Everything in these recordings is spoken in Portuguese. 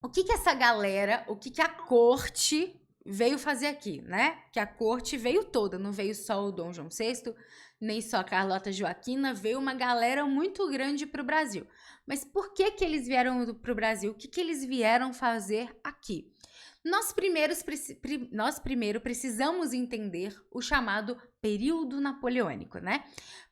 o que que essa galera, o que que a corte veio fazer aqui, né? Que a corte veio toda, não veio só o Dom João VI, nem só a Carlota Joaquina, veio uma galera muito grande para o Brasil. Mas por que que eles vieram para o Brasil? O que que eles vieram fazer aqui? Nós primeiro precisamos entender o chamado período napoleônico, né?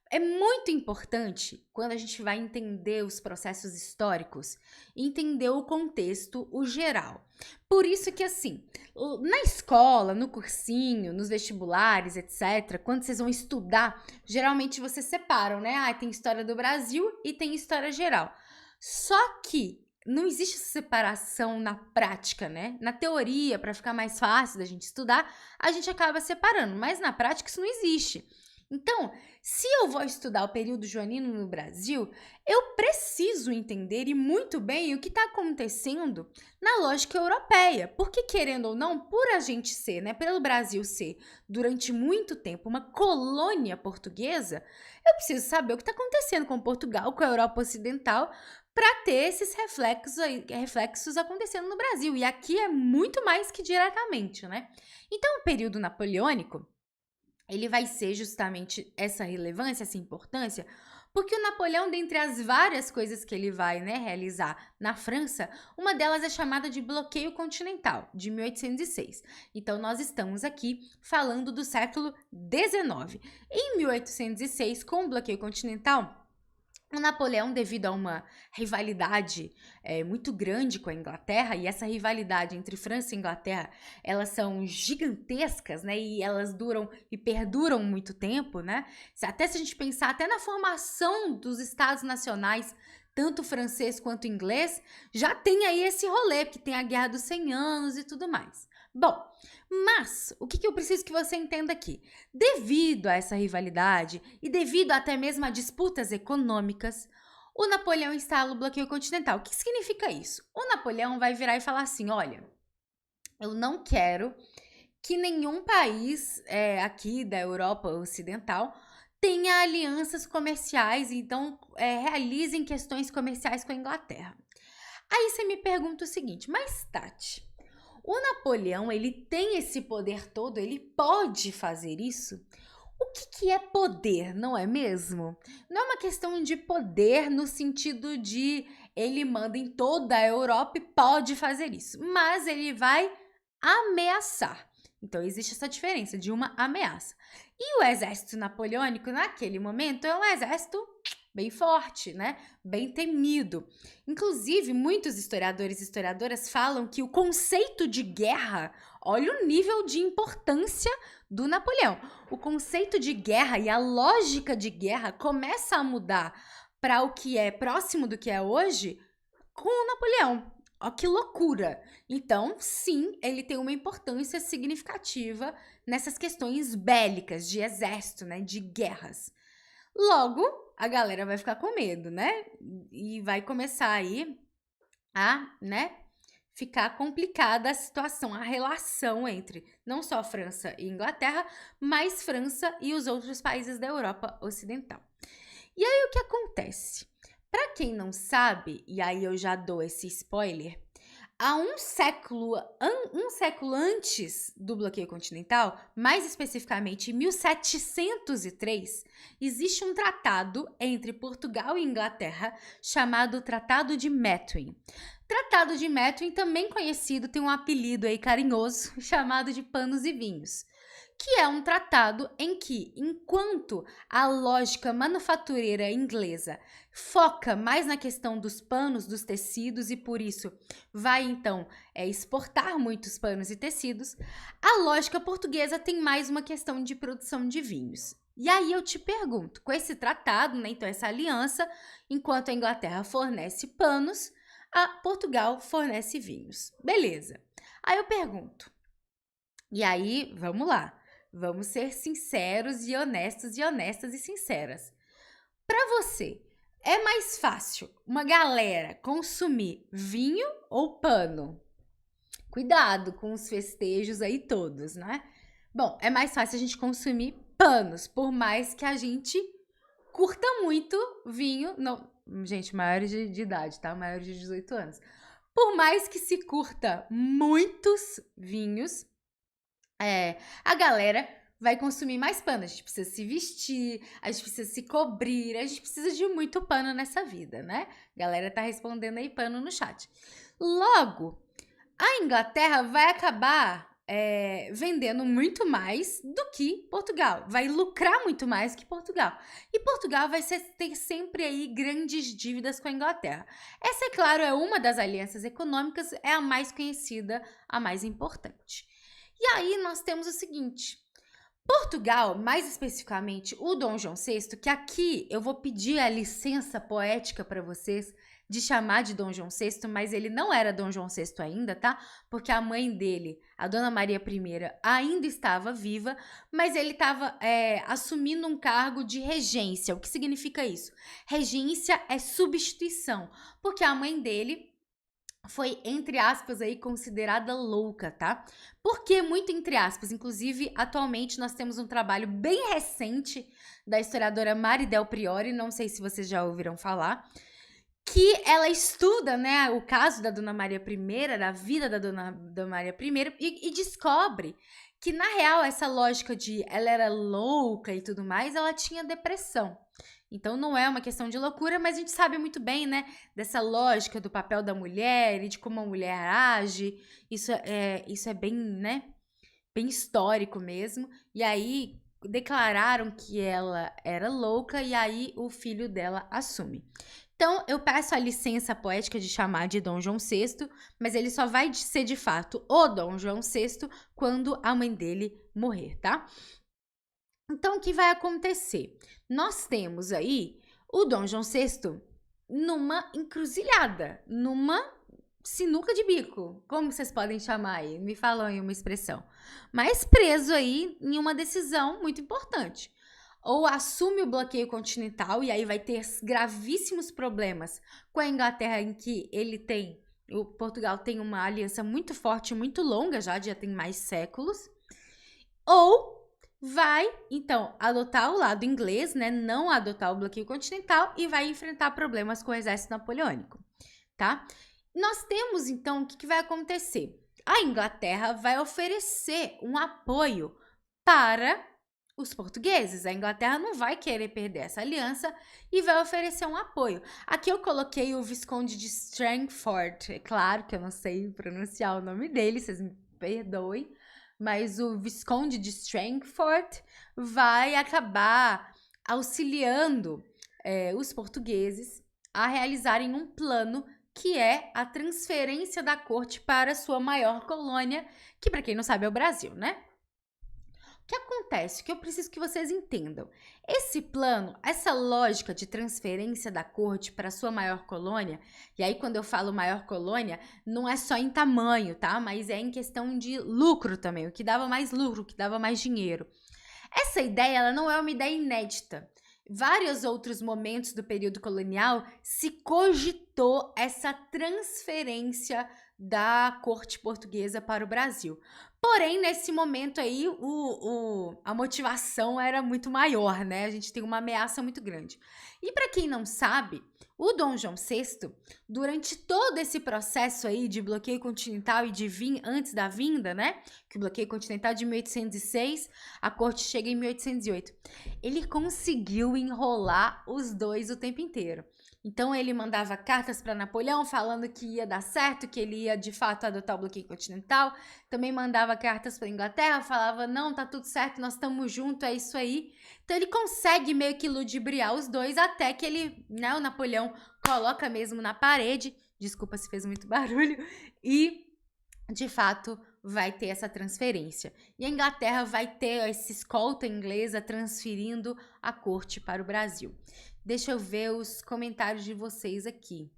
É muito importante, quando a gente vai entender os processos históricos, entender o contexto, o geral. Por isso que, assim, na escola, no cursinho, nos vestibulares, etc., quando vocês vão estudar, geralmente vocês separam, né? Ah, tem história do Brasil e tem história geral. Só que não existe essa separação na prática, né? Na teoria, para ficar mais fácil da gente estudar, a gente acaba separando, mas na prática isso não existe. Então, se eu vou estudar o período joanino no Brasil, eu preciso entender e muito bem o que está acontecendo na lógica europeia. Porque, querendo ou não, por a gente ser, né, pelo Brasil ser durante muito tempo uma colônia portuguesa, eu preciso saber o que está acontecendo com Portugal, com a Europa Ocidental, para ter esses reflexos acontecendo no Brasil. E aqui é muito mais que diretamente, né? Então, o período napoleônico ele vai ser justamente essa relevância, essa importância, porque o Napoleão, dentre as várias coisas que ele vai, né, realizar na França, uma delas é chamada de bloqueio continental, de 1806. Então, nós estamos aqui falando do século XIX. Em 1806, com o bloqueio continental, o Napoleão, devido a uma rivalidade muito grande com a Inglaterra, e essa rivalidade entre França e Inglaterra, elas são gigantescas, né? E elas duram e perduram muito tempo, né? Até se a gente pensar até na formação dos estados nacionais, tanto francês quanto inglês, já tem aí esse rolê, porque tem a Guerra dos 100 Anos e tudo mais. Bom, mas o que eu preciso que você entenda aqui? Devido a essa rivalidade e devido até mesmo a disputas econômicas, o Napoleão instala o bloqueio continental. O que significa isso? O Napoleão vai virar e falar assim: olha, eu não quero que nenhum país aqui da Europa Ocidental tenha alianças comerciais, então realizem questões comerciais com a Inglaterra. Aí você me pergunta o seguinte, mas Tati, o Napoleão, ele tem esse poder todo, ele pode fazer isso? O que é poder, não é mesmo? Não é uma questão de poder no sentido de ele manda em toda a Europa e pode fazer isso, mas ele vai ameaçar. Então existe essa diferença de uma ameaça. E o exército napoleônico, naquele momento, é um exército bem forte, né? Bem temido. Inclusive, muitos historiadores e historiadoras falam que o conceito de guerra, olha o nível de importância do Napoleão. O conceito de guerra e a lógica de guerra começa a mudar para o que é próximo do que é hoje com o Napoleão. Ó, que loucura! Então, sim, ele tem uma importância significativa nessas questões bélicas, de exército, né, de guerras. Logo, a galera vai ficar com medo, né? E vai começar aí a, né, ficar complicada a situação, a relação entre não só França e Inglaterra, mas França e os outros países da Europa Ocidental. E aí o que acontece? Para quem não sabe, e aí eu já dou esse spoiler, há um século antes do bloqueio continental, mais especificamente em 1703, existe um tratado entre Portugal e Inglaterra chamado Tratado de Methuen. Tratado de Methuen, também conhecido, tem um apelido aí carinhoso chamado de Panos e Vinhos, que é um tratado em que, enquanto a lógica manufatureira inglesa foca mais na questão dos panos, dos tecidos e por isso vai então exportar muitos panos e tecidos, a lógica portuguesa tem mais uma questão de produção de vinhos. E aí eu te pergunto, com esse tratado, né, então essa aliança, enquanto a Inglaterra fornece panos, a Portugal fornece vinhos. Beleza. Aí eu pergunto, e aí, vamos lá. Vamos ser sinceros e honestos e honestas e sinceras. Para você, é mais fácil uma galera consumir vinho ou pano? Cuidado com os festejos aí todos, né? Bom, é mais fácil a gente consumir panos, por mais que a gente curta muito vinho. Não, gente, maiores de idade, tá? Maiores de 18 anos. Por mais que se curta muitos vinhos, a galera vai consumir mais pano. A gente precisa se vestir, a gente precisa se cobrir, a gente precisa de muito pano nessa vida, né? A galera tá respondendo aí pano no chat. Logo, a Inglaterra vai acabar vendendo muito mais do que Portugal. Vai lucrar muito mais que Portugal. E Portugal vai ter sempre aí grandes dívidas com a Inglaterra. Essa, é claro, é uma das alianças econômicas, é a mais conhecida, a mais importante. E aí nós temos o seguinte: Portugal, mais especificamente o Dom João VI, que aqui eu vou pedir a licença poética para vocês de chamar de Dom João VI, mas ele não era Dom João VI ainda, tá? Porque a mãe dele, a Dona Maria I, ainda estava viva, mas ele estava assumindo um cargo de regência. O que significa isso? Regência é substituição, porque a mãe dele foi, entre aspas, aí considerada louca, tá? Por que muito entre aspas? Inclusive, atualmente nós temos um trabalho bem recente da historiadora Mari Del Priore, não sei se vocês já ouviram falar, que ela estuda, né, o caso da Dona Maria I, da vida da Dona Maria I, e descobre que, na real, essa lógica de ela era louca e tudo mais, ela tinha depressão. Então não é uma questão de loucura, mas a gente sabe muito bem, né, dessa lógica do papel da mulher e de como a mulher age. Isso é bem, né, bem histórico mesmo. E aí declararam que ela era louca e aí o filho dela assume. Então, eu peço a licença poética de chamar de Dom João VI, mas ele só vai ser de fato o Dom João VI quando a mãe dele morrer, tá? Então, o que vai acontecer? Nós temos aí o Dom João VI numa encruzilhada, numa sinuca de bico. Como vocês podem chamar aí? Me falam aí uma expressão. Mas preso aí em uma decisão muito importante. Ou assume o bloqueio continental e aí vai ter gravíssimos problemas com a Inglaterra, em que o Portugal tem uma aliança muito forte, muito longa, já tem mais séculos. Ou vai, então, adotar o lado inglês, né? Não adotar o bloqueio continental e vai enfrentar problemas com o exército napoleônico, tá? Nós temos, então, o que vai acontecer? A Inglaterra vai oferecer um apoio para os portugueses. A Inglaterra não vai querer perder essa aliança e vai oferecer um apoio. Aqui eu coloquei o Visconde de Strangford. É claro que eu não sei pronunciar o nome dele, vocês me perdoem, mas o Visconde de Strangford vai acabar auxiliando os portugueses a realizarem um plano que é a transferência da corte para sua maior colônia, que, para quem não sabe, é o Brasil, né? O que acontece? O que eu preciso que vocês entendam. Esse plano, essa lógica de transferência da corte para sua maior colônia, e aí quando eu falo maior colônia, não é só em tamanho, tá? Mas é em questão de lucro também, o que dava mais lucro, o que dava mais dinheiro. Essa ideia, ela não é uma ideia inédita. Vários outros momentos do período colonial se cogitou essa transferência da corte portuguesa para o Brasil. Porém, nesse momento aí, a motivação era muito maior, né? A gente tem uma ameaça muito grande. E para quem não sabe, o Dom João VI, durante todo esse processo aí de bloqueio continental e antes da vinda, né? Que o bloqueio continental é de 1806, a corte chega em 1808. Ele conseguiu enrolar os dois o tempo inteiro. Então ele mandava cartas para Napoleão falando que ia dar certo, que ele ia de fato adotar o bloqueio continental. Também mandava cartas para Inglaterra, falava: "Não, tá tudo certo, nós estamos juntos, é isso aí". Então ele consegue meio que ludibriar os dois até que o Napoleão coloca mesmo na parede. Desculpa se fez muito barulho. E de fato vai ter essa transferência. E a Inglaterra vai ter essa escolta inglesa transferindo a corte para o Brasil. Deixa eu ver os comentários de vocês aqui.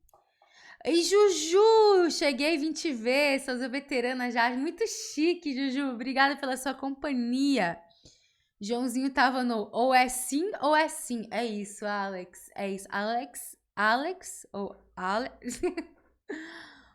Ei, Juju! Cheguei, vim te ver, sou veterana já. Muito chique, Juju. Obrigada pela sua companhia. Joãozinho tava no ou é sim ou é sim. É isso, Alex. É isso. Alex ou Alex?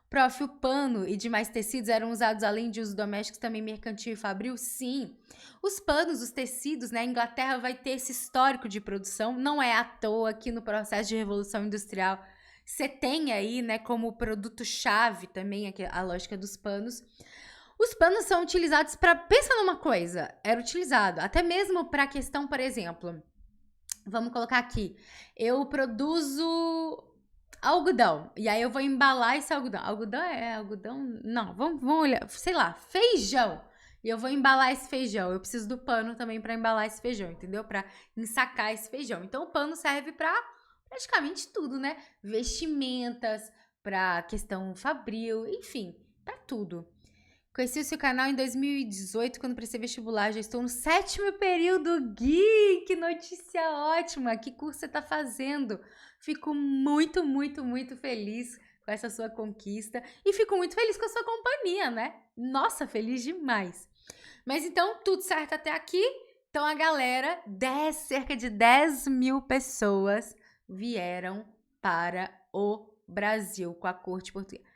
Prof, o pano e demais tecidos eram usados além de usos domésticos também mercantil e fabril? Sim. Os panos, os tecidos, né? A Inglaterra vai ter esse histórico de produção. Não é à toa que no processo de Revolução Industrial você tem aí, né, como produto-chave também aqui a lógica dos panos. Os panos são utilizados para, pensa numa coisa, era utilizado até mesmo para a questão, por exemplo, vamos colocar aqui, eu produzo algodão, e aí eu vou embalar esse algodão. Algodão é algodão? Não, vamos olhar, sei lá, feijão. E eu vou embalar esse feijão. Eu preciso do pano também para embalar esse feijão, entendeu? Para ensacar esse feijão. Então o pano serve para praticamente tudo, né? Vestimentas, para questão fabril, enfim, para tudo. Conheci o seu canal em 2018, quando prestei vestibular. Já estou no 7º período. Gui, que notícia ótima! Que curso você está fazendo? Fico muito, muito, muito feliz com essa sua conquista. E fico muito feliz com a sua companhia, né? Nossa, feliz demais. Mas então, tudo certo até aqui. Então a galera, cerca de 10.000 pessoas vieram para o Brasil com a corte portuguesa.